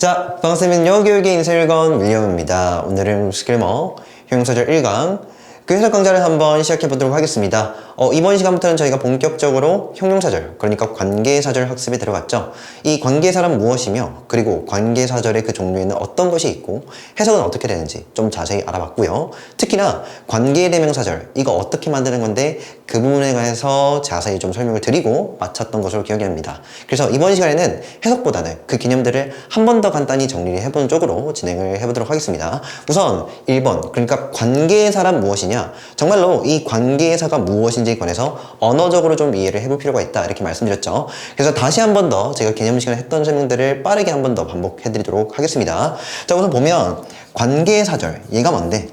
자, 반갑습니다. 영어교육의 인사일건 윌리엄입니다. 오늘은 스킬머 형용사절 1강 그 해석 강좌를 한번 시작해 보도록 하겠습니다. 이번 시간부터는 저희가 본격적으로 형용사절, 그러니까 관계사절 학습에 들어갔죠. 이 관계사란 무엇이며, 그리고 관계사절의 그 종류에는 어떤 것이 있고 해석은 어떻게 되는지 좀 자세히 알아봤고요. 특히나 관계대명사절, 이거 어떻게 만드는 건데 그 부분에 관해서 자세히 좀 설명을 드리고 마쳤던 것으로 기억이 납니다. 그래서 이번 시간에는 해석보다는 그 개념들을 한 번 더 간단히 정리를 해보는 쪽으로 진행을 해보도록 하겠습니다. 우선 1번, 그러니까 관계사란 무엇이냐, 정말로 이 관계사가 무엇인지에 관해서 언어적으로 좀 이해를 해볼 필요가 있다, 이렇게 말씀드렸죠. 그래서 다시 한 번 더 제가 개념 시간에 했던 설명들을 빠르게 한 번 더 반복해 드리도록 하겠습니다. 자, 우선 보면 관계사절, 얘가 뭔데,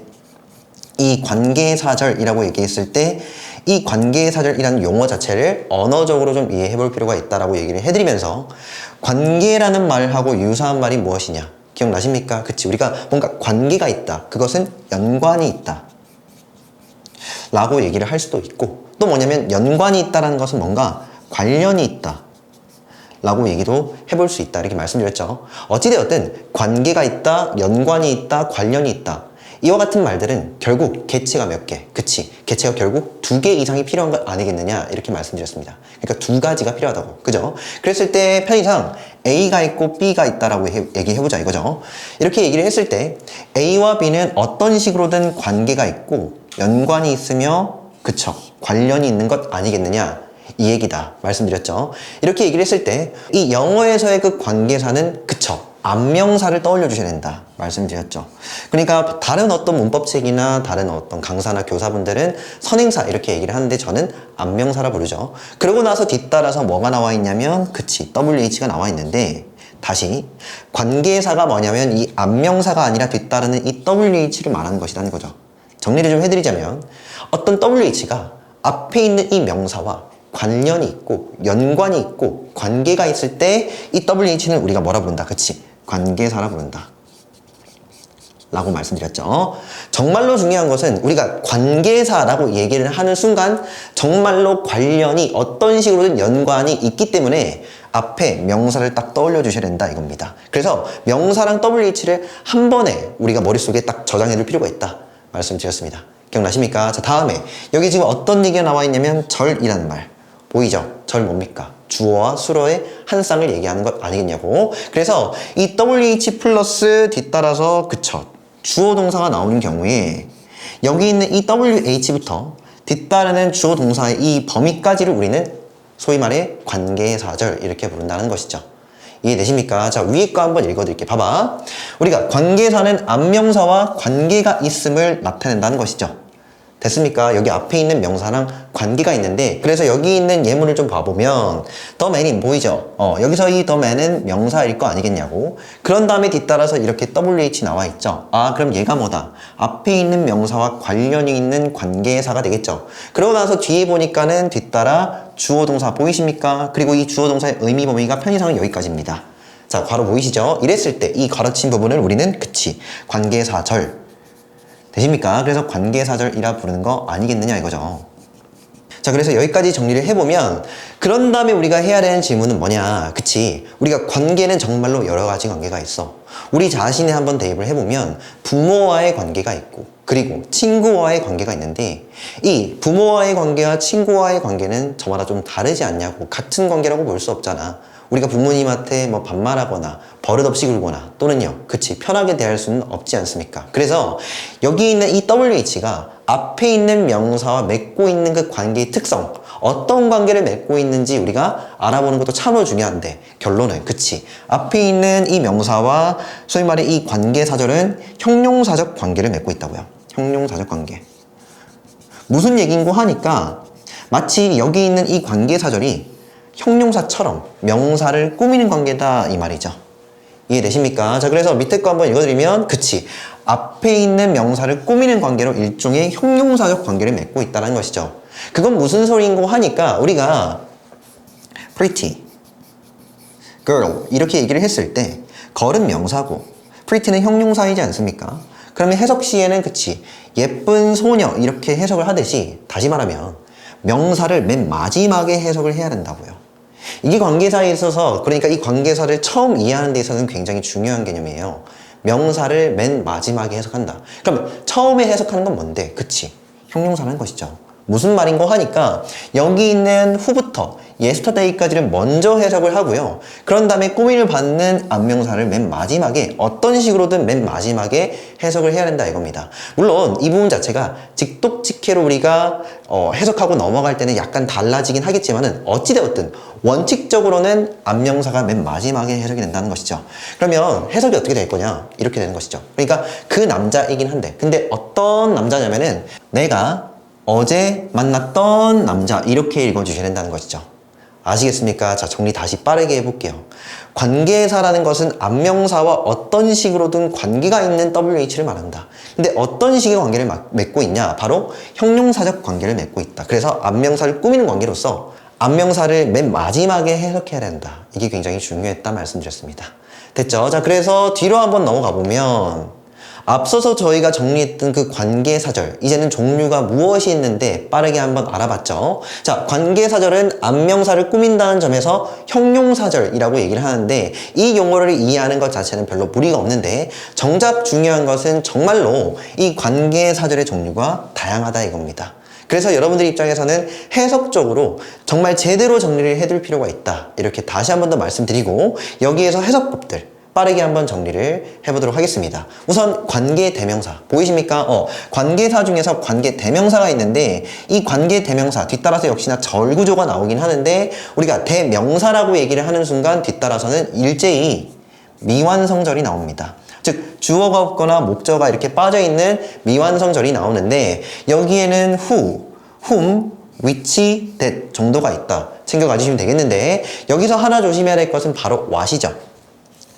이 관계사절이라고 얘기했을 때 이 관계사절이라는 용어 자체를 언어적으로 좀 이해해 볼 필요가 있다라고 얘기를 해드리면서, 관계라는 말하고 유사한 말이 무엇이냐 기억나십니까? 그치, 우리가 뭔가 관계가 있다, 그것은 연관이 있다 라고 얘기를 할 수도 있고, 또 뭐냐면 연관이 있다라는 것은 뭔가 관련이 있다 라고 얘기도 해볼 수 있다, 이렇게 말씀드렸죠. 어찌되었든 관계가 있다, 연관이 있다, 관련이 있다, 이와 같은 말들은 결국 개체가 몇 개, 그치, 개체가 결국 2개 이상이 필요한 것 아니겠느냐, 이렇게 말씀드렸습니다. 그러니까 2가지가 필요하다고, 그죠? 그랬을 때 편의상 A가 있고 B가 있다라고 얘기해보자 이거죠. 이렇게 얘기를 했을 때 A와 B는 어떤 식으로든 관계가 있고 연관이 있으며, 그쵸, 관련이 있는 것 아니겠느냐, 이 얘기다 말씀드렸죠. 이렇게 얘기를 했을 때 이 영어에서의 그 관계사는, 그쵸, 안명사를 떠올려 주셔야 된다 말씀드렸죠. 그러니까 다른 어떤 문법책이나 다른 어떤 강사나 교사분들은 선행사 이렇게 얘기를 하는데 저는 안명사라 부르죠. 그러고 나서 뒤따라서 뭐가 나와 있냐면, 그치, WH가 나와 있는데, 다시 관계사가 뭐냐면 이 안명사가 아니라 뒤따르는 이 WH를 말하는 것이라는 거죠. 정리를 좀 해드리자면, 어떤 WH가 앞에 있는 이 명사와 관련이 있고 연관이 있고 관계가 있을 때 이 WH는 우리가 뭐라 부른다, 그치, 관계사라 부른다 라고 말씀드렸죠. 정말로 중요한 것은 우리가 관계사라고 얘기를 하는 순간 정말로 관련이 어떤 식으로든 연관이 있기 때문에 앞에 명사를 딱 떠올려 주셔야 된다 이겁니다. 그래서 명사랑 WH를 한 번에 우리가 머릿속에 딱 저장해 둘 필요가 있다 말씀드렸습니다. 기억나십니까? 자, 다음에 여기 지금 어떤 얘기가 나와 있냐면 절이라는 말 보이죠? 절 뭡니까? 주어와 수어의 한 쌍을 얘기하는 것 아니겠냐고. 그래서 이 WH 플러스 뒤따라서, 그쵸, 주어 동사가 나오는 경우에 여기 있는 이 WH부터 뒤따르는 주어 동사의 이 범위까지를 우리는 소위 말해 관계사절 이렇게 부른다는 것이죠. 이해되십니까? 자, 위에 거 한번 읽어드릴게요. 봐봐. 우리가 관계사는 안명사와 관계가 있음을 나타낸다는 것이죠. 됐습니까? 여기 앞에 있는 명사랑 관계가 있는데, 그래서 여기 있는 예문을 좀 봐보면 the man이 보이죠? 여기서 이 the man은 명사일 거 아니겠냐고. 그런 다음에 뒤따라서 이렇게 WH 나와 있죠. 아, 그럼 얘가 뭐다? 앞에 있는 명사와 관련이 있는 관계사가 되겠죠. 그러고 나서 뒤에 보니까는 뒤따라 주어 동사 보이십니까? 그리고 이 주어 동사의 의미 범위가 편의상은 여기까지입니다. 자, 괄호 보이시죠? 이랬을 때 이 가로친 부분을 우리는, 그치, 관계사절 되십니까? 그래서 관계사절이라 부르는 거 아니겠느냐 이거죠. 자, 그래서 여기까지 정리를 해보면, 그런 다음에 우리가 해야 되는 질문은 뭐냐, 그치, 우리가 관계는 정말로 여러 가지 관계가 있어. 우리 자신에 한번 대입을 해보면 부모와의 관계가 있고 그리고 친구와의 관계가 있는데, 이 부모와의 관계와 친구와의 관계는 저마다 좀 다르지 않냐고. 같은 관계라고 볼 수 없잖아. 우리가 부모님한테 뭐 반말하거나 버릇없이 굴거나 또는요, 그치, 편하게 대할 수는 없지 않습니까? 그래서 여기 있는 이 WH가 앞에 있는 명사와 맺고 있는 그 관계의 특성, 어떤 관계를 맺고 있는지 우리가 알아보는 것도 참으로 중요한데, 결론은, 그치, 앞에 있는 이 명사와 소위 말해 이 관계사절은 형용사적 관계를 맺고 있다고요. 형용사적 관계. 무슨 얘기인고 하니까 마치 여기 있는 이 관계사절이 형용사처럼 명사를 꾸미는 관계다 이 말이죠. 이해되십니까? 자, 그래서 밑에 거 한번 읽어드리면, 그치, 앞에 있는 명사를 꾸미는 관계로 일종의 형용사적 관계를 맺고 있다는 것이죠. 그건 무슨 소리인고 하니까 우리가 pretty, girl 이렇게 얘기를 했을 때 girl은 명사고 pretty는 형용사이지 않습니까? 그러면 해석 시에는, 그치, 예쁜 소녀 이렇게 해석을 하듯이, 다시 말하면 명사를 맨 마지막에 해석을 해야 된다고요. 이게 관계사에 있어서, 그러니까 이 관계사를 처음 이해하는 데 있어서는 굉장히 중요한 개념이에요. 명사를 맨 마지막에 해석한다. 그럼 처음에 해석하는 건 뭔데? 그치? 형용사라는 것이죠. 무슨 말인고 하니까 여기 있는 who부터 yesterday까지를 먼저 해석을 하고요. 그런 다음에 꾸밈을 받는 안명사를 맨 마지막에 어떤 식으로든 맨 마지막에 해석을 해야 된다 이겁니다. 물론 이 부분 자체가 직독직해로 우리가 해석하고 넘어갈 때는 약간 달라지긴 하겠지만은 어찌되었든 원칙적으로는 안명사가 맨 마지막에 해석이 된다는 것이죠. 그러면 해석이 어떻게 될 거냐? 이렇게 되는 것이죠. 그러니까 그 남자이긴 한데, 근데 어떤 남자냐면은 내가 어제 만났던 남자, 이렇게 읽어주셔야 된다는 것이죠. 아시겠습니까? 자, 정리 다시 빠르게 해볼게요. 관계사라는 것은 안명사와 어떤 식으로든 관계가 있는 WH를 말한다. 근데 어떤 식의 관계를 맺고 있냐? 바로 형용사적 관계를 맺고 있다. 그래서 안명사를 꾸미는 관계로서 안명사를 맨 마지막에 해석해야 된다. 이게 굉장히 중요했다 말씀드렸습니다. 됐죠? 자, 그래서 뒤로 한번 넘어가 보면 앞서서 저희가 정리했던 그 관계사절, 이제는 종류가 무엇이 있는데 빠르게 한번 알아봤죠. 자, 관계사절은 안명사를 꾸민다는 점에서 형용사절이라고 얘기를 하는데, 이 용어를 이해하는 것 자체는 별로 무리가 없는데, 정작 중요한 것은 정말로 이 관계사절의 종류가 다양하다 이겁니다. 그래서 여러분들 입장에서는 해석적으로 정말 제대로 정리를 해둘 필요가 있다, 이렇게 다시 한 번 더 말씀드리고, 여기에서 해석법들 빠르게 한번 정리를 해보도록 하겠습니다. 우선 관계대명사 보이십니까? 관계사 중에서 관계대명사가 있는데, 이 관계대명사 뒤따라서 역시나 절구조가 나오긴 하는데, 우리가 대명사라고 얘기를 하는 순간 뒤따라서는 일제히 미완성절이 나옵니다. 즉 주어가 없거나 목적어가 이렇게 빠져있는 미완성절이 나오는데, 여기에는 who, whom, which, that 정도가 있다 챙겨가주시면 되겠는데, 여기서 하나 조심해야 될 것은 바로 what이죠.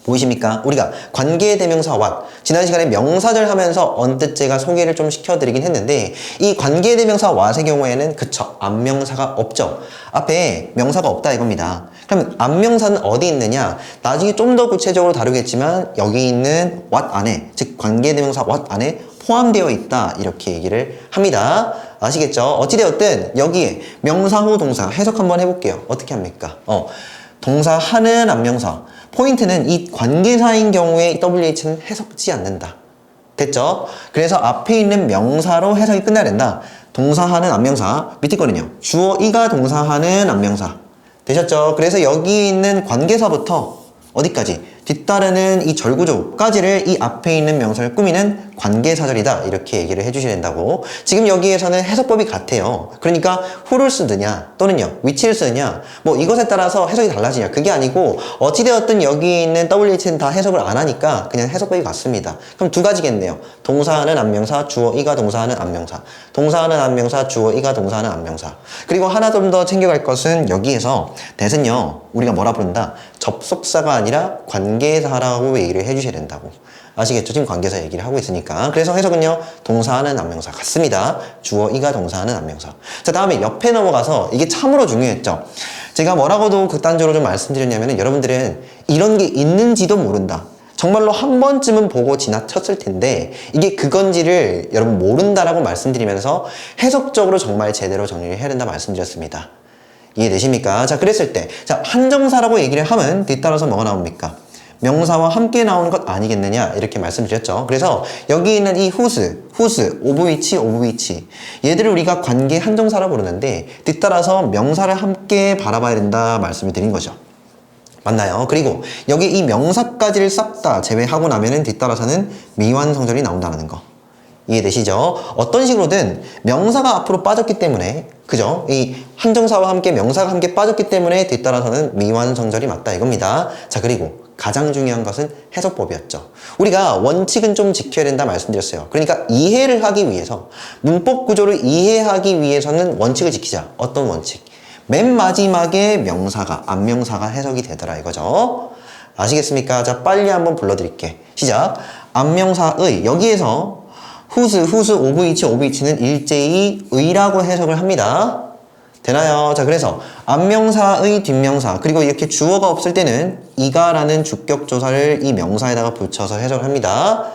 보이십니까? 우리가 관계대명사 what, 지난 시간에 명사절 하면서 언뜻 제가 소개를 좀 시켜드리긴 했는데, 이 관계대명사 what의 경우에는 그쵸, 안명사가 없죠. 앞에 명사가 없다 이겁니다. 그러면 안명사는 어디 있느냐? 나중에 좀 더 구체적으로 다루겠지만 여기 있는 what 안에, 즉 관계대명사 what 안에 포함되어 있다, 이렇게 얘기를 합니다. 아시겠죠? 어찌되었든 여기에 명사 후 동사 해석 한번 해볼게요. 어떻게 합니까? 동사 하는 안명사, 포인트는 이 관계사인 경우에 WH는 해석지 않는다. 됐죠? 그래서 앞에 있는 명사로 해석이 끝나야 된다. 동사하는 안명사, 밑에 거는요, 주어 이가 동사하는 안명사. 되셨죠? 그래서 여기 있는 관계사부터 어디까지? 뒤따르는 이 절구조까지를 이 앞에 있는 명사를 꾸미는 관계사절이다, 이렇게 얘기를 해주셔야 된다고. 지금 여기에서는 해석법이 같아요. 그러니까 who를 쓰느냐 또는요 which를 쓰느냐, 뭐 이것에 따라서 해석이 달라지냐, 그게 아니고 어찌되었든 여기 있는 WH는 다 해석을 안 하니까 그냥 해석법이 같습니다. 그럼 두 가지겠네요. 동사하는 안명사, 주어 이가 동사하는 안명사. 동사하는 안명사, 주어 이가 동사하는 안명사. 그리고 하나 좀 더 챙겨갈 것은 여기에서 that은요 우리가 뭐라 부른다? 접속사가 아니라 관계사라고 얘기를 해주셔야 된다고. 아시겠죠? 지금 관계사 얘기를 하고 있으니까. 그래서 해석은요, 동사하는 안명사 같습니다. 주어 이가 동사하는 안명사. 자, 다음에 옆에 넘어가서 이게 참으로 중요했죠. 제가 뭐라고도 극단적으로 좀 말씀드렸냐면은, 여러분들은 이런 게 있는지도 모른다, 정말로 한 번쯤은 보고 지나쳤을 텐데 이게 그건지를 여러분 모른다라고 말씀드리면서 해석적으로 정말 제대로 정리를 해야 된다 말씀드렸습니다. 이해되십니까? 자, 그랬을 때, 자, 한정사라고 얘기를 하면 뒤따라서 뭐가 나옵니까? 명사와 함께 나오는 것 아니겠느냐, 이렇게 말씀드렸죠. 그래서 여기 있는 이 whose, of which 얘들을 우리가 관계 한정사라고 부르는데 뒤따라서 명사를 함께 바라봐야 된다 말씀을 드린 거죠. 맞나요? 그리고 여기 이 명사까지를 싹 다 제외하고 나면은 뒤따라서는 미완성절이 나온다는 거. 이해되시죠? 어떤 식으로든 명사가 앞으로 빠졌기 때문에, 그죠? 이 한정사와 함께 명사가 함께 빠졌기 때문에 뒤따라서는 미완성절이 맞다 이겁니다. 자, 그리고 가장 중요한 것은 해석법이었죠. 우리가 원칙은 좀 지켜야 된다 말씀드렸어요. 그러니까 이해를 하기 위해서, 문법 구조를 이해하기 위해서는 원칙을 지키자. 어떤 원칙? 맨 마지막에 명사가, 안명사가 해석이 되더라 이거죠. 아시겠습니까? 자, 빨리 한번 불러드릴게. 시작. 안명사의, 여기에서 whose, of which는 일제히 의라고 해석을 합니다. 되나요? 자, 그래서 안명사의 뒷명사, 그리고 이렇게 주어가 없을 때는 이가라는 주격조사를 이 명사에다가 붙여서 해석을 합니다.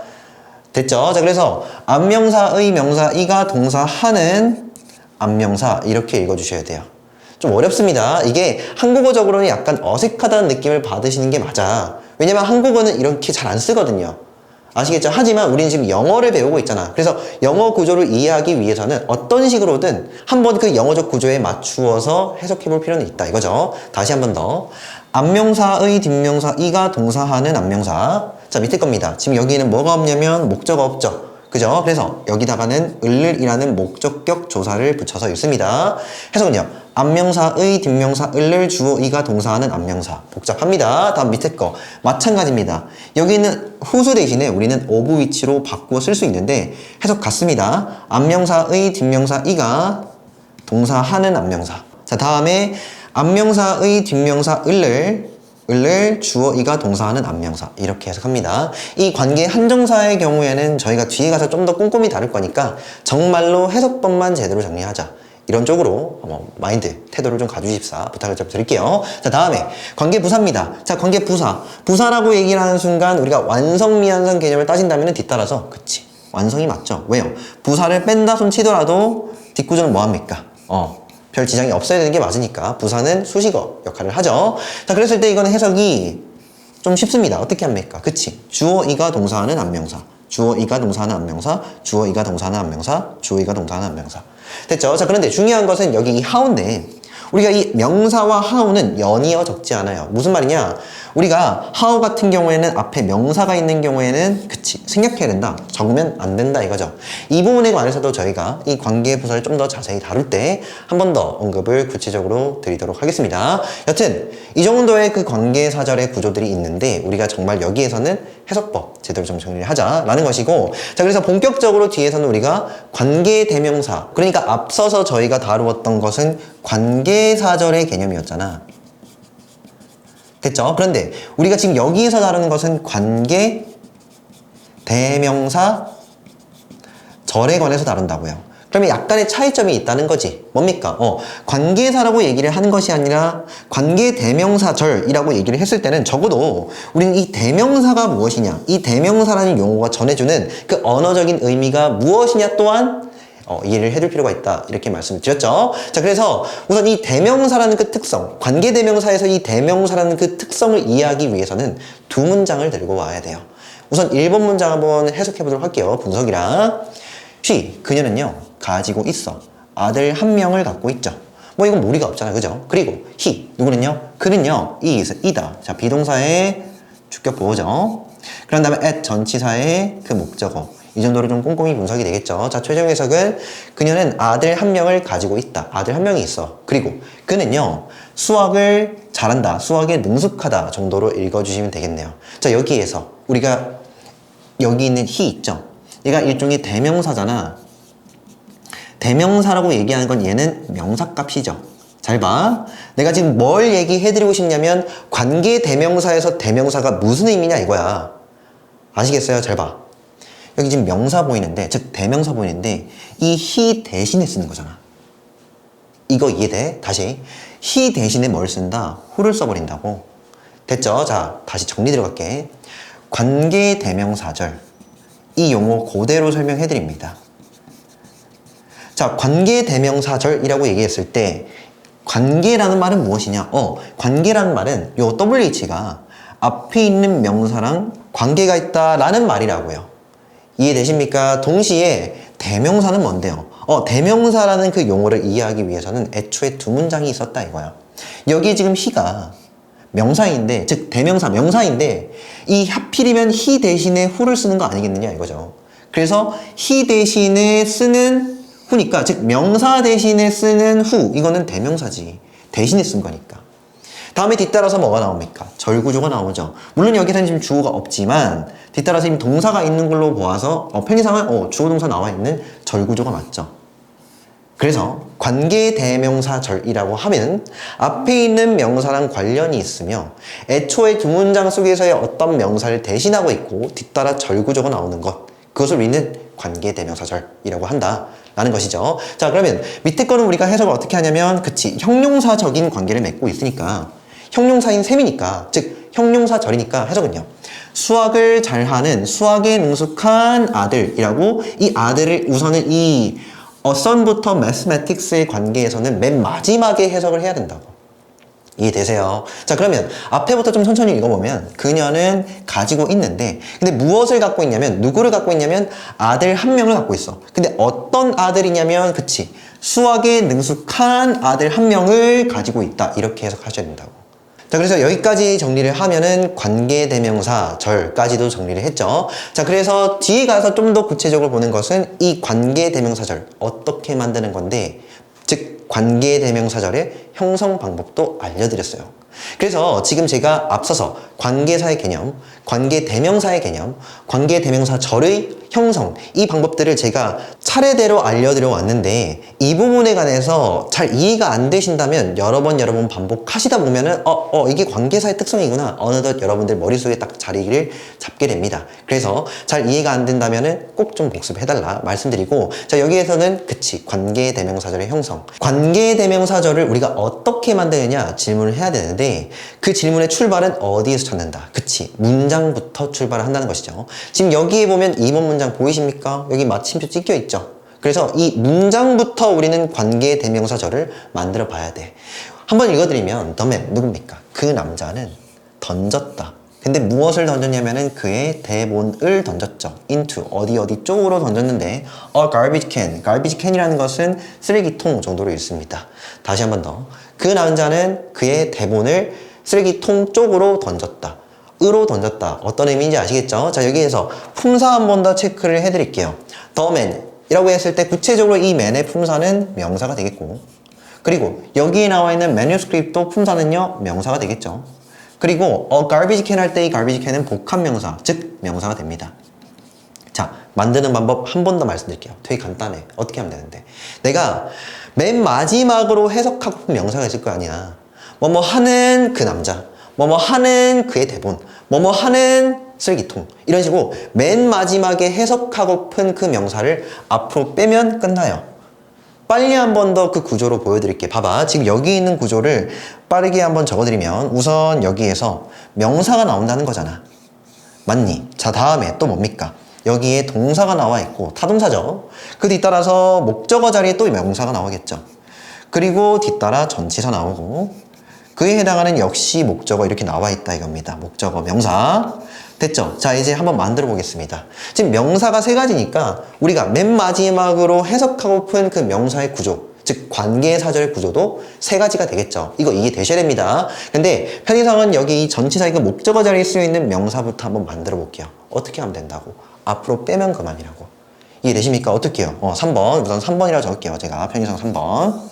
됐죠? 자, 그래서 안명사의 명사 이가 동사하는 안명사, 이렇게 읽어주셔야 돼요. 좀 어렵습니다. 이게 한국어적으로는 약간 어색하다는 느낌을 받으시는 게 맞아. 왜냐면 한국어는 이렇게 잘 안 쓰거든요. 아시겠죠? 하지만 우리는 지금 영어를 배우고 있잖아. 그래서 영어 구조를 이해하기 위해서는 어떤 식으로든 한번 그 영어적 구조에 맞추어서 해석해 볼 필요는 있다 이거죠. 다시 한 번 더. 앞명사의 뒷명사 이가 동사하는 앞명사. 자, 밑에 겁니다. 지금 여기에는 뭐가 없냐면 목적어 없죠. 그죠? 그래서 여기다가는 을이라는 목적격 조사를 붙여서 읽습니다. 해석은요. 앞명사의 뒷명사 을을 주어 이가 동사하는 앞명사. 복잡합니다. 다음 밑에 거 마찬가지입니다. 여기는 후수 대신에 우리는 of 위치로 바꾸어 쓸 수 있는데 해석 같습니다. 앞명사의 뒷명사 이가 동사하는 앞명사. 자, 다음에 앞명사의 뒷명사 을을 주어 이가 동사하는 앞명사 이렇게 해석합니다. 이 관계 한정사의 경우에는 저희가 뒤에 가서 좀 더 꼼꼼히 다룰 거니까 정말로 해석법만 제대로 정리하자. 이런 쪽으로 마인드, 태도를 좀 가주십사 부탁을 좀 드릴게요. 자, 다음에 관계 부사입니다. 자, 관계 부사. 부사라고 얘기를 하는 순간 우리가 완성, 미완성 개념을 따진다면 뒤따라서 그치. 완성이 맞죠. 왜요? 부사를 뺀다 손 치더라도 뒷구조는 뭐합니까? 별 지장이 없어야 되는 게 맞으니까 부사는 수식어 역할을 하죠. 자, 그랬을 때 이거는 해석이 좀 쉽습니다. 어떻게 합니까? 그치? 주어 이가 동사하는 앞명사, 주어 이가 동사하는 앞명사, 주어 이가 동사하는 앞명사, 주어 이가 동사하는 앞명사. 됐죠? 자, 그런데 중요한 것은 여기 이 하우인데 우리가 이 명사와 하우는 연이어 적지 않아요. 무슨 말이냐? 우리가 하우 같은 경우에는 앞에 명사가 있는 경우에는 그치 생략해야 된다. 적으면 안 된다 이거죠. 이 부분에 관해서도 저희가 이 관계 부사를 좀 더 자세히 다룰 때 한 번 더 언급을 구체적으로 드리도록 하겠습니다. 여튼 이 정도의 그 관계 사절의 구조들이 있는데 우리가 정말 여기에서는 해석법 제대로 좀 정리를 하자라는 것이고, 자, 그래서 본격적으로 뒤에서는 우리가 관계 대명사, 그러니까 앞서서 저희가 다루었던 것은 관계 사절의 개념이었잖아. 됐죠? 그런데 우리가 지금 여기에서 다루는 것은 관계 대명사 절에 관해서 다룬다고요. 그러면 약간의 차이점이 있다는 거지. 뭡니까? 관계사라고 얘기를 하는 것이 아니라 관계 대명사절이라고 얘기를 했을 때는 적어도 우리는 이 대명사가 무엇이냐, 이 대명사라는 용어가 전해주는 그 언어적인 의미가 무엇이냐 또한 이해를 해둘 필요가 있다. 이렇게 말씀을 드렸죠. 자, 그래서 우선 이 대명사라는 그 특성, 관계 대명사에서 이 대명사라는 그 특성을 이해하기 위해서는 두 문장을 들고 와야 돼요. 우선 1번 문장 한번 해석해 보도록 할게요. 분석이랑. 그녀는요 가지고 있어. 아들 한 명을 갖고 있죠. 뭐 이건 무리가 없잖아, 그죠? 그리고 누구는요? 그는요 이다. 자, 비동사의 주격 보호죠. 그런 다음에 at 전치사의 그 목적어. 이 정도로 좀 꼼꼼히 분석이 되겠죠. 자, 최종 해석은 그녀는 아들 한 명을 가지고 있다. 아들 한 명이 있어. 그리고 그는요 수학을 잘한다. 수학에 능숙하다 정도로 읽어주시면 되겠네요. 자, 여기에서 우리가 여기 있는 있죠. 얘가 일종의 대명사잖아. 대명사라고 얘기하는 건 얘는 명사값이죠. 잘 봐. 내가 지금 뭘 얘기해드리고 싶냐면 관계 대명사에서 대명사가 무슨 의미냐 이거야. 아시겠어요? 잘 봐. 여기 지금 명사 보이는데, 즉 대명사 보이는데 이 he 대신에 쓰는 거잖아. 이거 이해돼? 다시. he 대신에 뭘 쓴다? who를 써버린다고. 됐죠? 자, 다시 정리 들어갈게. 관계 대명사절. 이 용어 그대로 설명해드립니다. 자, 관계 대명사절이라고 얘기했을 때 관계라는 말은 무엇이냐? 관계라는 말은 요 WH가 앞에 있는 명사랑 관계가 있다라는 말이라고요. 이해되십니까? 동시에 대명사는 뭔데요? 대명사라는 그 용어를 이해하기 위해서는 애초에 두 문장이 있었다 이거야. 여기 지금 he가 명사인데, 즉 대명사 명사인데 이 하필이면 he 대신에 who를 쓰는 거 아니겠느냐 이거죠. 그래서 he 대신에 쓰는 who니까, 즉 명사 대신에 쓰는 who, 이거는 대명사지. 대신에 쓴 거니까. 다음에 뒤따라서 뭐가 나옵니까? 절구조가 나오죠. 물론 여기서는 지금 주어가 없지만 뒤따라서 지금 동사가 있는 걸로 보아서 편의상은 주어 동사 나와 있는 절구조가 맞죠. 그래서 관계 대명사절이라고 하면 앞에 있는 명사랑 관련이 있으며 애초에 두 문장 속에서의 어떤 명사를 대신하고 있고 뒤따라 절구조가 나오는 것, 그것을 우리는 관계 대명사절이라고 한다라는 것이죠. 자, 그러면 밑에 거는 우리가 해석을 어떻게 하냐면 그치, 형용사적인 관계를 맺고 있으니까, 형용사인 셈이니까, 즉 형용사절이니까 해석은요 수학을 잘하는, 수학에 능숙한 아들이라고, 이 아들을 우선은 이 어선부터 mathematics의 관계에서는 맨 마지막에 해석을 해야 된다고. 이해되세요? 자, 그러면 앞에부터 좀 천천히 읽어보면 그녀는 가지고 있는데, 근데 무엇을 갖고 있냐면, 누구를 갖고 있냐면 아들 한 명을 갖고 있어. 근데 어떤 아들이냐면, 그치, 수학에 능숙한 아들 한 명을 가지고 있다, 이렇게 해석하셔야 된다고. 자, 그래서 여기까지 정리를 하면은 관계대명사 절까지도 정리를 했죠. 자, 그래서 뒤에 가서 좀 더 구체적으로 보는 것은 이 관계대명사절 어떻게 만드는 건데, 즉 관계대명사절의 형성 방법도 알려드렸어요. 그래서 지금 제가 앞서서 관계사의 개념, 관계대명사의 개념, 관계대명사절의 형성, 이 방법들을 제가 차례대로 알려드려 왔는데, 이 부분에 관해서 잘 이해가 안 되신다면 여러 번 반복하시다 보면은 이게 관계사의 특성이구나, 어느덧 여러분들 머릿속에 딱 자리를 잡게 됩니다. 그래서 잘 이해가 안 된다면은 꼭 좀 복습해달라 말씀드리고, 자, 여기에서는 그치, 관계대명사절의 형성, 관계대명사절을 우리가 어떻게 만드느냐 질문을 해야 되는데, 그 질문의 출발은 어디에서 찾는다? 그치, 문장부터 출발을 한다는 것이죠. 지금 여기에 보면 2번 문장 보이십니까? 여기 마침표 찍혀 있죠. 그래서 이 문장부터 우리는 관계대명사절을 만들어 봐야 돼. 한번 읽어드리면 the man, 누굽니까? 그 남자는 던졌다. 근데 무엇을 던졌냐면은 그의 대본을 던졌죠. into, 어디 쪽으로 던졌는데 a garbage can, garbage can이라는 것은 쓰레기통 정도로 읽습니다. 다시 한 번 더. 그 남자는 그의 대본을 쓰레기통 쪽으로 던졌다. 으로 던졌다. 어떤 의미인지 아시겠죠? 자, 여기에서 품사 한 번 더 체크를 해드릴게요. the man 이라고 했을 때 구체적으로 이 man의 품사는 명사가 되겠고, 그리고 여기에 나와 있는 manuscript도 품사는요 명사가 되겠죠. 그리고 garbage can 할 때 이 garbage can은 복합명사, 즉 명사가 됩니다. 자, 만드는 방법 한 번 더 말씀드릴게요. 되게 간단해. 어떻게 하면 되는데, 내가 맨 마지막으로 해석하고 명사가 있을 거 아니야. 뭐뭐 하는 그 남자, 뭐뭐 하는 그의 대본, 뭐뭐 하는 쓰레기통, 이런 식으로 맨 마지막에 해석하고픈 그 명사를 앞으로 빼면 끝나요. 빨리 한 번 더 그 구조로 보여드릴게요. 봐봐, 지금 여기 있는 구조를 빠르게 한번 적어드리면, 우선 여기에서 명사가 나온다는 거잖아. 맞니? 자, 다음에 또 뭡니까? 여기에 동사가 나와 있고, 타동사죠. 그 뒤따라서 목적어 자리에 또 명사가 나오겠죠. 그리고 뒤따라 전치사 나오고, 그에 해당하는 역시 목적어 이렇게 나와 있다 이겁니다. 목적어, 명사. 됐죠? 자, 이제 한번 만들어 보겠습니다. 지금 명사가 세 가지니까 우리가 맨 마지막으로 해석하고픈 그 명사의 구조, 즉 관계사절 구조도 세 가지가 되겠죠. 이거 이해되셔야 됩니다. 근데 편의상은 여기 이 전치사의 그 목적어 자리에 쓰여 있는 명사부터 한번 만들어 볼게요. 어떻게 하면 된다고? 앞으로 빼면 그만이라고. 이해되십니까? 어떻게 해요? 3번. 우선 3번이라고 적을게요. 제가 편의상 3번.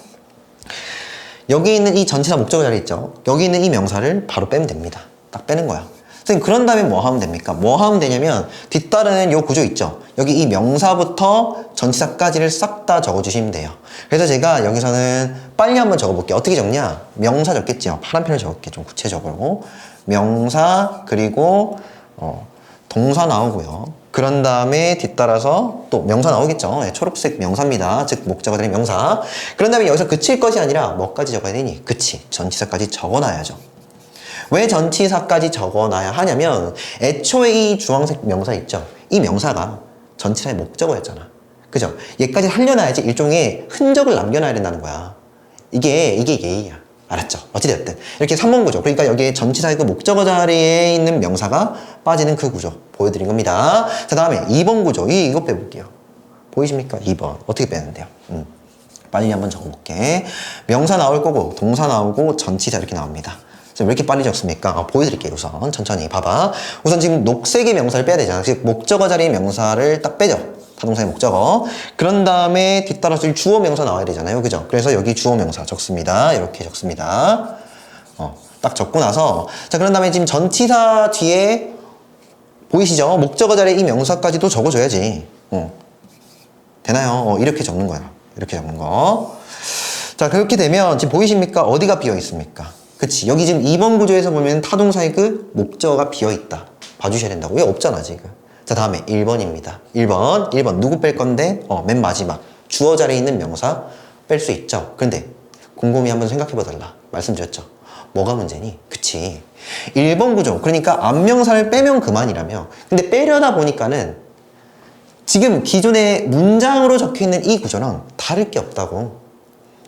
여기 있는 이 전치사 목적어 자리 있죠? 여기 있는 이 명사를 바로 빼면 됩니다. 딱 빼는 거야. 선생님, 그런 다음에 뭐 하면 됩니까? 뭐 하면 되냐면 뒤따르는 요 구조 있죠? 여기 이 명사부터 전치사까지를 싹 다 적어주시면 돼요. 그래서 제가 여기서는 빨리 한번 적어볼게요. 어떻게 적냐? 명사 적겠죠? 파란 펜을 적을게요. 좀 구체적으로. 명사, 그리고 동사 나오고요. 그런 다음에 뒤따라서 또 명사 나오겠죠. 네, 초록색 명사입니다. 즉 목적어들의 명사. 그런 다음에 여기서 그칠 것이 아니라 뭐까지 적어야 되니? 그치, 전치사까지 적어놔야죠. 왜 전치사까지 적어놔야 하냐면, 애초에 이 주황색 명사 있죠? 이 명사가 전치사의 목적어였잖아. 그죠? 얘까지 살려놔야지 일종의 흔적을 남겨놔야 된다는 거야. 이게 예의야. 알았죠? 어찌됐든 이렇게 3번 구조, 그러니까 여기에 전치사의 그 목적어 자리에 있는 명사가 빠지는 그 구조 보여드린 겁니다. 자, 다음에 2번 구조, 이거 빼볼게요. 보이십니까? 2번 어떻게 빼는데요? 빨리 한번 적어볼게. 명사 나올 거고, 동사 나오고, 전치사 이렇게 나옵니다. 왜 이렇게 빨리 적습니까? 보여드릴게요. 우선 천천히 봐봐. 우선 지금 녹색의 명사를 빼야 되잖아. 즉 목적어 자리의 명사를 딱 빼죠. 타동사의 목적어. 그런 다음에 뒤따라서 주어 명사 나와야 되잖아요. 그죠? 그래서 여기 주어 명사 적습니다. 이렇게 적습니다. 딱 적고 나서, 자, 그런 다음에 지금 전치사 뒤에 보이시죠? 목적어 자리에 이 명사까지도 적어줘야지. 되나요? 이렇게 적는 거야. 이렇게 적는 거. 자, 그렇게 되면 지금 보이십니까? 어디가 비어 있습니까? 그치, 여기 지금 2번 구조에서 보면 타동사의 그 목적어가 비어있다. 봐주셔야 된다고. 왜 없잖아 지금. 자, 다음에 1번입니다 1번 누구 뺄 건데? 맨 마지막 주어 자리에 있는 명사 뺄 수 있죠. 그런데 곰곰이 한번 생각해 봐달라 말씀드렸죠. 뭐가 문제니? 그치, 1번 구조, 그러니까 앞명사를 빼면 그만이라며. 근데 빼려다 보니까는 지금 기존의 문장으로 적혀있는 이 구조랑 다를 게 없다고.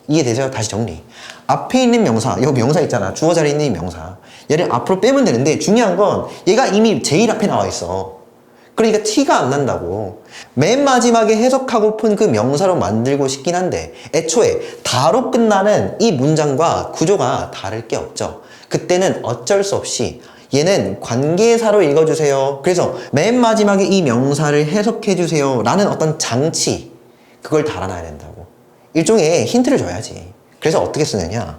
이해되세요? 다시 정리. 앞에 있는 명사, 여기 명사 있잖아. 주어 자리에 있는 이 명사. 얘를 앞으로 빼면 되는데 중요한 건 얘가 이미 제일 앞에 나와 있어. 그러니까 티가 안 난다고. 맨 마지막에 해석하고픈 그 명사로 만들고 싶긴 한데 애초에 다로 끝나는 이 문장과 구조가 다를 게 없죠. 그때는 어쩔 수 없이 얘는 관계사로 읽어주세요. 그래서 맨 마지막에 이 명사를 해석해주세요 라는 어떤 장치, 그걸 달아놔야 된다고. 일종의 힌트를 줘야지. 그래서 어떻게 쓰느냐,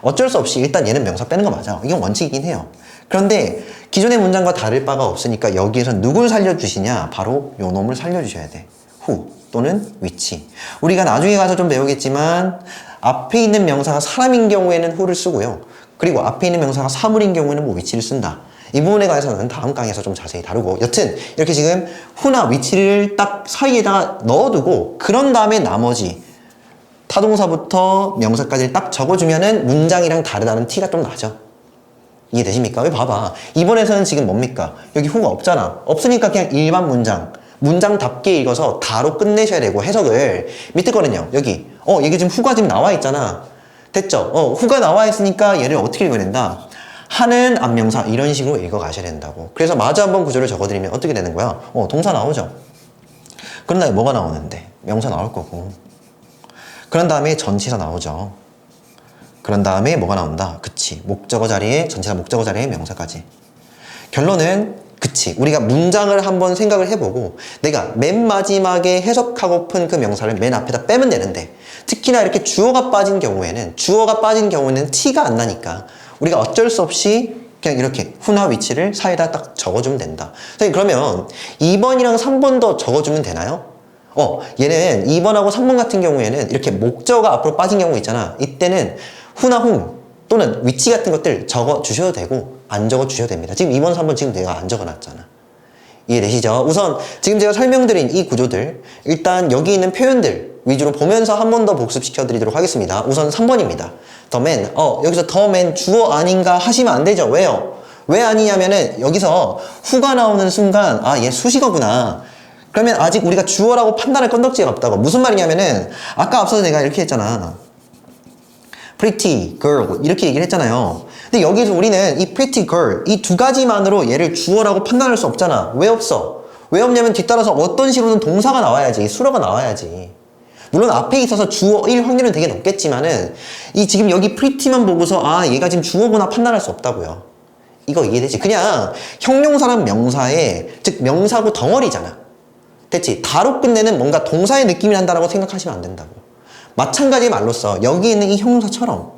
어쩔 수 없이 일단 얘는 명사 빼는 거 맞아. 이건 원칙이긴 해요. 그런데 기존의 문장과 다를 바가 없으니까 여기에서 누굴 살려주시냐, 바로 요 놈을 살려주셔야 돼. who 또는 which. 우리가 나중에 가서 좀 배우겠지만 앞에 있는 명사가 사람인 경우에는 who를 쓰고요, 그리고 앞에 있는 명사가 사물인 경우에는 뭐 which를 쓴다. 이 부분에 관해서는 다음 강의에서 좀 자세히 다루고, 여튼 이렇게 지금 who나 which를 딱 사이에다가 넣어두고 그런 다음에 나머지 타동사부터 명사까지 딱 적어주면은 문장이랑 다르다는 티가 좀 나죠. 이해되십니까? 왜 봐봐. 이번에서는 지금 뭡니까? 여기 who가 없잖아. 없으니까 그냥 일반 문장답게 읽어서 다로 끝내셔야 되고, 해석을 밑에 거는요. 여기 이게 지금 who가 지금 나와 있잖아. 됐죠? who가 나와 있으니까 얘를 어떻게 읽어야 된다? 하는 안명사, 이런 식으로 읽어 가셔야 된다고. 그래서 마저 한번 구조를 적어드리면 어떻게 되는 거야? 동사 나오죠? 그런 다음에 뭐가 나오는데? 명사 나올 거고. 그런 다음에 전치사 나오죠. 그런 다음에 뭐가 나온다? 그치. 목적어 자리에 전치사, 목적어 자리에 명사까지. 결론은 그치. 우리가 문장을 한번 생각을 해보고 내가 맨 마지막에 해석하고픈 그 명사를 맨 앞에다 빼면 되는데, 특히나 이렇게 주어가 빠진 경우에는 티가 안 나니까 우리가 어쩔 수 없이 그냥 이렇게 who나 which를 사이에다 딱 적어주면 된다. 선생님, 그러면 2번이랑 3번 더 적어주면 되나요? 얘는 2번하고 3번 같은 경우에는 이렇게 목적어가 앞으로 빠진 경우 있잖아. 이때는 who나 whom 또는 which 같은 것들 적어주셔도 되고 안 적어주셔도 됩니다. 지금 2번, 3번 지금 내가 안 적어놨잖아. 이해되시죠? 우선 지금 제가 설명드린 이 구조들, 일단 여기 있는 표현들 위주로 보면서 한 번 더 복습시켜 드리도록 하겠습니다. 우선 3번입니다. the man. 여기서 the man 주어 아닌가 하시면 안 되죠. 왜요? 왜 아니냐면은 여기서 who가 나오는 순간 얘 수식어구나. 그러면 아직 우리가 주어라고 판단할 건덕지가 없다고. 무슨 말이냐면은 아까 앞서서 내가 이렇게 했잖아. pretty girl 이렇게 얘기를 했잖아요. 근데 여기서 우리는 이 pretty girl 이 두 가지만으로 얘를 주어라고 판단할 수 없잖아. 왜 없어? 왜 없냐면 뒤따라서 어떤 식으로는 동사가 나와야지, 수로가 나와야지. 물론 앞에 있어서 주어일 확률은 되게 높겠지만은 이 지금 여기 pretty만 보고서 얘가 지금 주어구나 판단할 수 없다고요. 이거 이해되지? 그냥 형용사란 명사의, 즉 명사고 덩어리잖아. 됐지? 다로 끝내는 뭔가 동사의 느낌이 난다라고 생각하시면 안 된다고. 마찬가지의 말로써 여기 있는 이 형용사처럼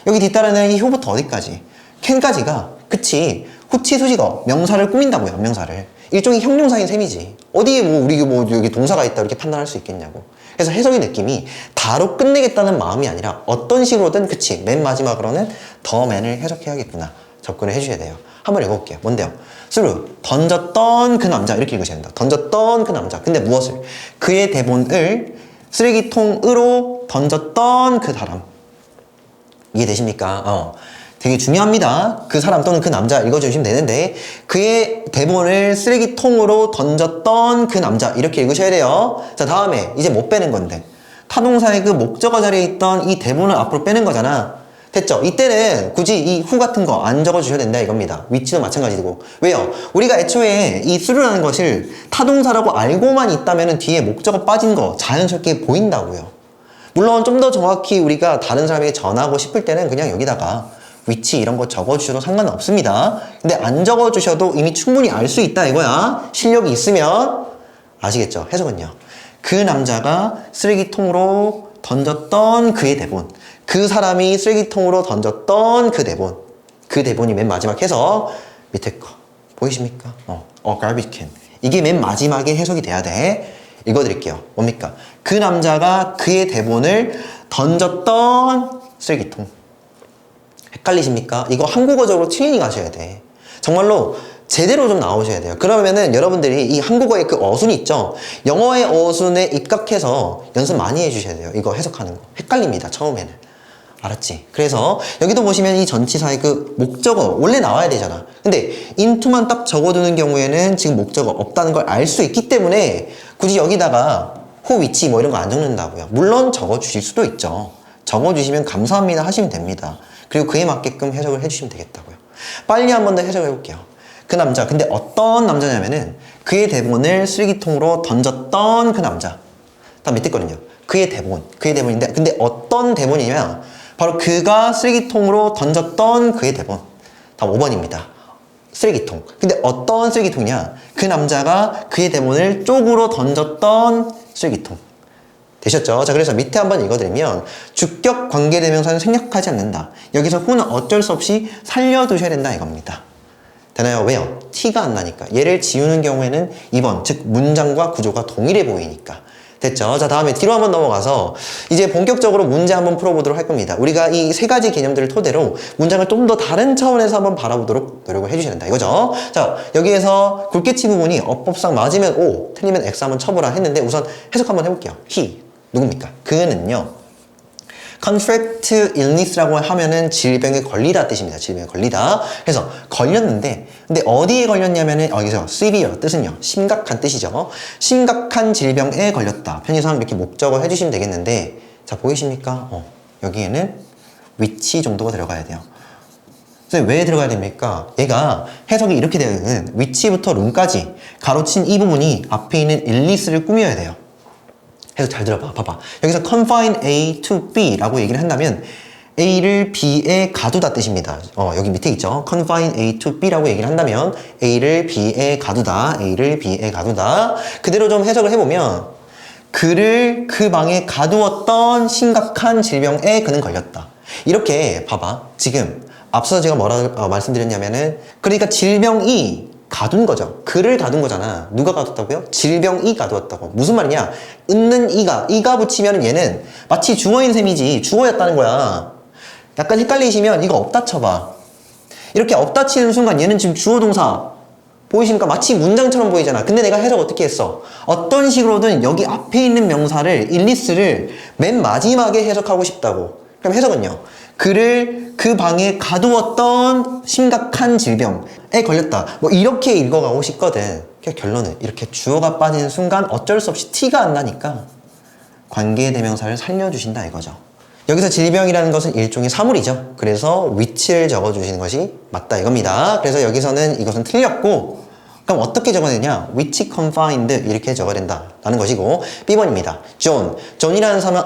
여기 뒤따르는 이 who부터 어디까지? can까지가, 그치, 후치 수식어 명사를 꾸민다고요. 명사를 일종의 형용사인 셈이지. 어디에 우리 여기 동사가 있다 이렇게 판단할 수 있겠냐고. 그래서 해석의 느낌이 다로 끝내겠다는 마음이 아니라 어떤 식으로든, 그치, 맨 마지막으로는 the man을 해석해야겠구나 접근을 해주셔야 돼요. 한번 읽어볼게요. 뭔데요? through 던졌던 그 남자, 이렇게 읽으셔야 된다. 던졌던 그 남자. 근데 무엇을? 그의 대본을 쓰레기통으로 던졌던 그 사람. 이해되십니까? 되게 중요합니다. 그 사람 또는 그 남자 읽어주시면 되는데, 그의 대본을 쓰레기통으로 던졌던 그 남자, 이렇게 읽으셔야 돼요. 자, 다음에 이제 못 빼는 건데, 타동사의 그 목적어 자리에 있던 이 대본을 앞으로 빼는 거잖아. 됐죠? 이때는 굳이 이 who 같은 거 안 적어주셔야 된다 이겁니다. which도 마찬가지고. 왜요? 우리가 애초에 이 through라는 것을 타동사라고 알고만 있다면 뒤에 목적어 빠진 거 자연스럽게 보인다고요. 물론 좀 더 정확히 우리가 다른 사람에게 전하고 싶을 때는 그냥 여기다가 which 이런 거 적어주셔도 상관은 없습니다. 근데 안 적어주셔도 이미 충분히 알 수 있다 이거야. 실력이 있으면. 아시겠죠? 해석은요. 그 남자가 쓰레기통으로 던졌던 그의 대본, 그 사람이 쓰레기통으로 던졌던 그 대본, 그 대본이 맨 마지막 해석. 밑에 거 보이십니까? garbage can. 이게 맨 마지막에 해석이 돼야 돼. 읽어드릴게요. 뭡니까? 그 남자가 그의 대본을 던졌던 쓰레기통. 헷갈리십니까? 이거 한국어적으로 트레이닝 하셔야 돼. 정말로 제대로 좀 나오셔야 돼요. 그러면은 여러분들이 이 한국어의 그 어순이 있죠? 영어의 어순에 입각해서 연습 많이 해주셔야 돼요. 이거 해석하는 거. 헷갈립니다, 처음에는. 알았지? 그래서 여기도 보시면 이 전치사의 그 목적어 원래 나와야 되잖아. 근데 into만 딱 적어두는 경우에는 지금 목적어 없다는 걸 알 수 있기 때문에 굳이 여기다가 who, which 뭐 이런 거 안 적는다고요. 물론 적어주실 수도 있죠. 적어주시면 감사합니다 하시면 됩니다. 그리고 그에 맞게끔 해석을 해주시면 되겠다고요. 빨리 한 번 더 해석을 해볼게요. 그 남자, 근데 어떤 남자냐면은 그의 대본을 쓰레기통으로 던졌던 그 남자. 다 밑에 거든요. 그의 대본인데 근데 어떤 대본이냐면 바로 그가 쓰레기통으로 던졌던 그의 대본. 다 5번입니다. 쓰레기통. 근데 어떤 쓰레기통이냐? 그 남자가 그의 대본을 쪽으로 던졌던 쓰레기통. 되셨죠? 자, 그래서 밑에 한번 읽어드리면 주격 관계대명사는 생략하지 않는다. 여기서 who는 어쩔 수 없이 살려두셔야 된다 이겁니다. 되나요? 왜요? 티가 안 나니까. 얘를 지우는 경우에는 2번, 즉 문장과 구조가 동일해 보이니까. 됐죠? 자, 다음에 뒤로 한번 넘어가서 이제 본격적으로 문제 한번 풀어보도록 할 겁니다. 우리가 이 세 가지 개념들을 토대로 문장을 좀 더 다른 차원에서 한번 바라보도록 노력을 해주셔야 된다. 이거죠? 자, 여기에서 굵게치 부분이 어법상 맞으면 O, 틀리면 X 한번 쳐보라 했는데 우선 해석 한번 해볼게요. he, 누굽니까? 그는요. contract illness라고 하면은 질병에 걸리다 뜻입니다. 질병에 걸리다. 그래서 걸렸는데, 근데 어디에 걸렸냐면은 여기서 severe 뜻은요. 심각한 뜻이죠. 심각한 질병에 걸렸다. 편의상 이렇게 목적어 해주시면 되겠는데, 자 보이십니까? 여기에는 which 정도가 들어가야 돼요. 그래서 왜 들어가야 됩니까? 얘가 해석이 이렇게 되어 있는 which부터 room까지 가로친 이 부분이 앞에 있는 illness를 꾸며야 돼요. 해서 잘 들어봐. 봐봐. 여기서 confine A to B 라고 얘기를 한다면 A를 B에 가두다 뜻입니다. 여기 밑에 있죠. confine A to B 라고 얘기를 한다면 A를 B에 가두다. A를 B에 가두다. 그대로 좀 해석을 해보면 그를 그 방에 가두었던 심각한 질병에 그는 걸렸다. 이렇게 봐봐. 지금 앞서 제가 뭐라고 말씀드렸냐면은 그러니까 질병이 가둔 거죠. 그를 가둔 거잖아. 누가 가뒀다고요? 질병이 가두었다고. 무슨 말이냐? 있는 이가 붙이면 얘는 마치 주어인 셈이지 주어였다는 거야. 약간 헷갈리시면 이거 없다 쳐봐. 이렇게 없다 치는 순간 얘는 지금 주어 동사 보이십니까? 마치 문장처럼 보이잖아. 근데 내가 해석 어떻게 했어? 어떤 식으로든 여기 앞에 있는 명사를 일리스를 맨 마지막에 해석하고 싶다고. 그럼 해석은요. 그를 그 방에 가두었던 심각한 질병에 걸렸다. 뭐 이렇게 읽어가고 싶거든. 결론은 이렇게 주어가 빠지는 순간 어쩔 수 없이 티가 안 나니까 관계대명사를 살려주신다 이거죠. 여기서 질병이라는 것은 일종의 사물이죠. 그래서 which를 적어주시는 것이 맞다 이겁니다. 그래서 여기서는 이것은 틀렸고 그럼 어떻게 적어야 되냐? which confined 이렇게 적어야 된다라는 것이고 B번입니다. John이라는 사람은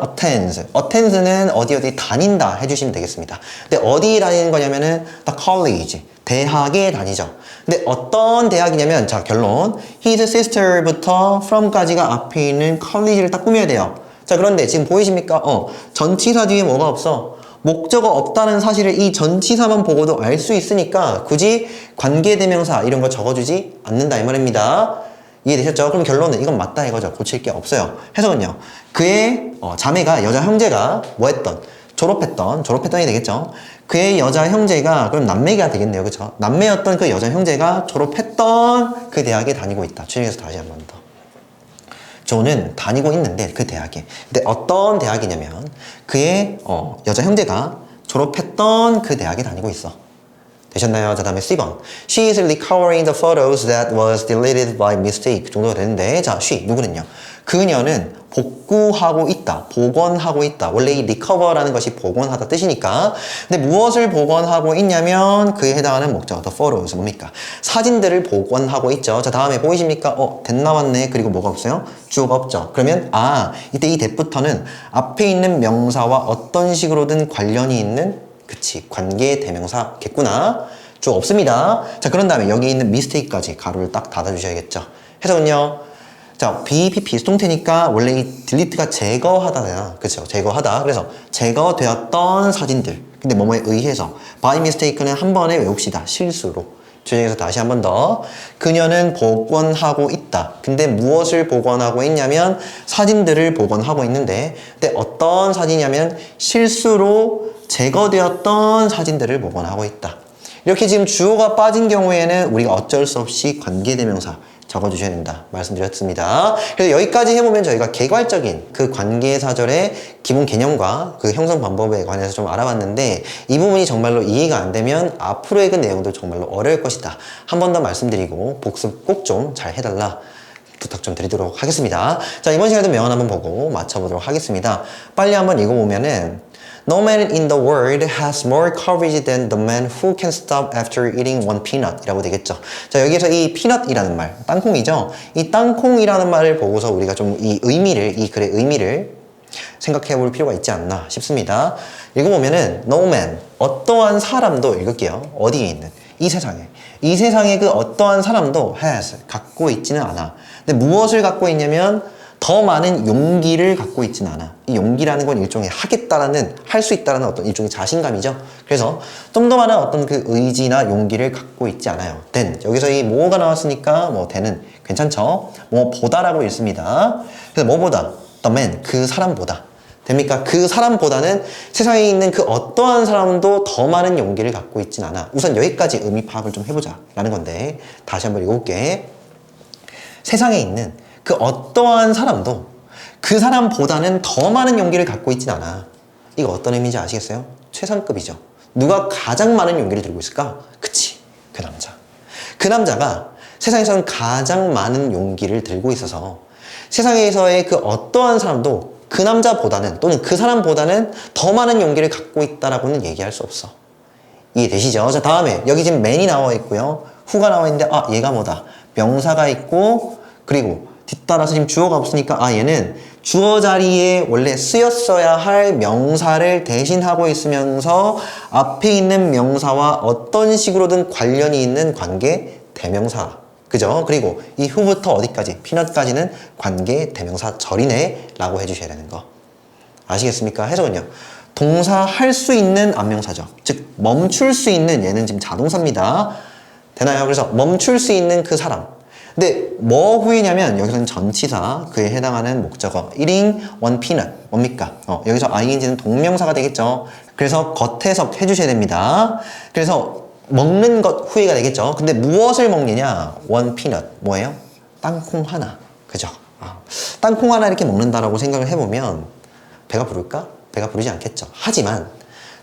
attends는 어디 다닌다 해주시면 되겠습니다. 근데 어디 다니는 거냐면은 the college, 대학에 다니죠. 근데 어떤 대학이냐면 자 결론 his sister부터 from까지가 앞에 있는 college를 딱 꾸며야 돼요. 자 그런데 지금 보이십니까? 전치사 뒤에 뭐가 없어? 목적어 없다는 사실을 이 전치사만 보고도 알 수 있으니까 굳이 관계대명사 이런 거 적어주지 않는다 이 말입니다. 이해되셨죠? 그럼 결론은 이건 맞다 이거죠. 고칠 게 없어요. 해석은요. 그의 자매가 여자 형제가 졸업했던이 되겠죠. 그의 여자 형제가 그럼 남매가 되겠네요. 그렇죠? 남매였던 그 여자 형제가 졸업했던 그 대학에 다니고 있다. 추정해서 다시 한 번 더. 존은 다니고 있는데 그 대학에. 근데 어떤 대학이냐면 그의 여자 형제가 졸업했던 그 대학에 다니고 있어. 되셨나요? 자, 다음에 C번. She is recovering the photos that was deleted by mistake 정도가 되는데 자, she 누구는요? 그녀는 복구하고 있다. 복원하고 있다. 원래 이 recover라는 것이 복원하다 뜻이니까. 근데 무엇을 복원하고 있냐면 그에 해당하는 목적어 the photos 뭡니까? 사진들을 복원하고 있죠. 자, 다음에 보이십니까? 됐 나왔네. 그리고 뭐가 없어요? 주어가 없죠. 그러면 이때 이 that부터는 앞에 있는 명사와 어떤 식으로든 관련이 있는 그치 관계 대명사겠구나. 주어 없습니다. 자, 그런 다음에 여기 있는 mistake까지 가로를 딱 닫아주셔야겠죠. 해석은요. 자, BPP 수동태니까 원래 이 delete가 제거하다잖아. 그쵸? 제거하다. 그래서 제거되었던 사진들. 근데 뭐뭐에 의해서 by mistake는 한 번에 외웁시다. 실수로. 주정에서 다시 한 번 더. 그녀는 복원하고 있다. 근데 무엇을 복원하고 있냐면 사진들을 복원하고 있는데 근데 어떤 사진이냐면 실수로 제거되었던 사진들을 복원하고 있다. 이렇게 지금 주어가 빠진 경우에는 우리가 어쩔 수 없이 관계대명사 적어주셔야 된다 말씀드렸습니다. 그래서 여기까지 해보면 저희가 개괄적인 그 관계사절의 기본 개념과 그 형성 방법에 관해서 좀 알아봤는데 이 부분이 정말로 이해가 안 되면 앞으로의 그 내용도 정말로 어려울 것이다. 한 번 더 말씀드리고 복습 꼭 좀 잘 해달라 부탁 좀 드리도록 하겠습니다. 자, 이번 시간에도 명언 한번 보고 맞춰보도록 하겠습니다. 빨리 한번 읽어보면은 No man in the world has more courage than the man who can stop after eating one peanut 이라고 되겠죠. 자, 여기에서 이 peanut이라는 말, 땅콩이죠. 이 땅콩이라는 말을 보고서 우리가 좀 이 의미를, 이 글의 의미를 생각해 볼 필요가 있지 않나 싶습니다. 읽어보면은 No man, 어떠한 사람도 읽을게요. 어디에 있는? 이 세상에. 이 세상에 그 어떠한 사람도 has, 갖고 있지는 않아. 근데 무엇을 갖고 있냐면 더 많은 용기를 갖고 있지는 않아. 이 용기라는 건 일종의 하겠다라는, 할 수 있다라는 어떤 일종의 자신감이죠. 그래서 좀 더 많은 어떤 그 의지나 용기를 갖고 있지 않아요. then. 여기서 이 뭐가 나왔으니까 뭐 then은 괜찮죠? 뭐 보다라고 읽습니다. 그래서 뭐보다? the man, 그 사람보다. 됩니까? 그 사람보다는 세상에 있는 그 어떠한 사람도 더 많은 용기를 갖고 있진 않아. 우선 여기까지 의미 파악을 좀 해보자 라는 건데 다시 한번 읽어볼게. 세상에 있는 그 어떠한 사람도 그 사람보다는 더 많은 용기를 갖고 있진 않아. 이거 어떤 의미인지 아시겠어요? 최상급이죠. 누가 가장 많은 용기를 들고 있을까? 그치, 그 남자. 그 남자가 세상에서는 가장 많은 용기를 들고 있어서 세상에서의 그 어떠한 사람도 그 남자보다는 또는 그 사람보다는 더 많은 용기를 갖고 있다라고는 얘기할 수 없어. 이해되시죠? 자, 다음에 여기 지금 man이 나와 있고요. who가 나와 있는데 아, 얘가 뭐다? 명사가 있고 그리고 뒤따라서 지금 주어가 없으니까 아, 얘는 주어 자리에 원래 쓰였어야 할 명사를 대신하고 있으면서 앞에 있는 명사와 어떤 식으로든 관련이 있는 관계 대명사. 그죠? 그리고 이 who부터 어디까지? 피넛까지는 관계 대명사 절이네 라고 해주셔야 되는 거. 아시겠습니까? 해석은요. 동사 할 수 있는 안명사죠. 즉 멈출 수 있는, 얘는 지금 자동사입니다. 되나요? 그래서 멈출 수 있는 그 사람. 근데 뭐 후이냐면 여기서는 전치사, 그에 해당하는 목적어 eating one peanut 뭡니까? 여기서 ing는 동명사가 되겠죠. 그래서 겉해석 해주셔야 됩니다. 그래서 먹는 것 후이가 되겠죠. 근데 무엇을 먹느냐? one peanut 뭐예요? 땅콩 하나. 그죠? 땅콩 하나 이렇게 먹는다라고 생각을 해보면 배가 부를까? 배가 부르지 않겠죠. 하지만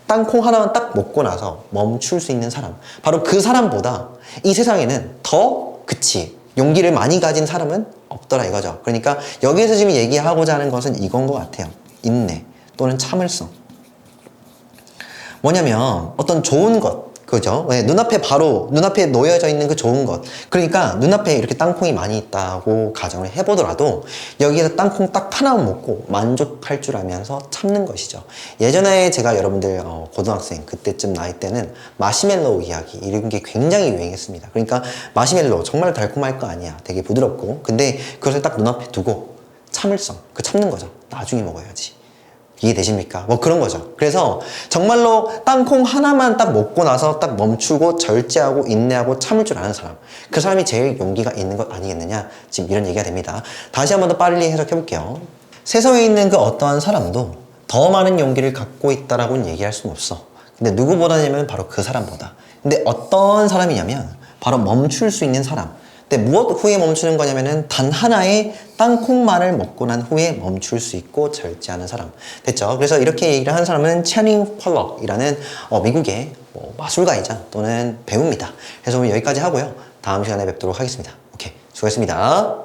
땅콩 하나만 딱 먹고 나서 멈출 수 있는 사람, 바로 그 사람보다 이 세상에는 더 그치 용기를 많이 가진 사람은 없더라 이거죠. 그러니까 여기에서 지금 얘기하고자 하는 것은 이건 것 같아요. 인내 또는 참을성. 뭐냐면 어떤 좋은 것, 그죠? 네, 눈앞에 바로 눈앞에 놓여져 있는 그 좋은 것. 그러니까 눈앞에 이렇게 땅콩이 많이 있다고 가정을 해보더라도 여기에서 땅콩 딱 하나만 먹고 만족할 줄 알면서 참는 것이죠. 예전에 제가 여러분들 고등학생 그때쯤 나이 때는 마시멜로우 이야기 이런 게 굉장히 유행했습니다. 그러니까 마시멜로우 정말 달콤할 거 아니야. 되게 부드럽고 근데 그것을 딱 눈앞에 두고 참을성, 그 참는 거죠. 나중에 먹어야지. 이해되십니까? 뭐 그런 거죠. 그래서 정말로 땅콩 하나만 딱 먹고 나서 딱 멈추고 절제하고 인내하고 참을 줄 아는 사람, 그 사람이 제일 용기가 있는 것 아니겠느냐, 지금 이런 얘기가 됩니다. 다시 한 번 더 빨리 해석해 볼게요. 세상에 있는 그 어떠한 사람도 더 많은 용기를 갖고 있다라고는 얘기할 수는 없어. 근데 누구보다냐면 바로 그 사람보다. 근데 어떤 사람이냐면 바로 멈출 수 있는 사람. 근데 무엇 후에 멈추는 거냐면은 단 하나의 땅콩만을 먹고 난 후에 멈출 수 있고 절제하는 사람. 됐죠? 그래서 이렇게 얘기를 하는 사람은 채닝 펄럭이라는 미국의 마술가이자 또는 배우입니다. 그래서 오늘 여기까지 하고요. 다음 시간에 뵙도록 하겠습니다. 오케이, 수고했습니다.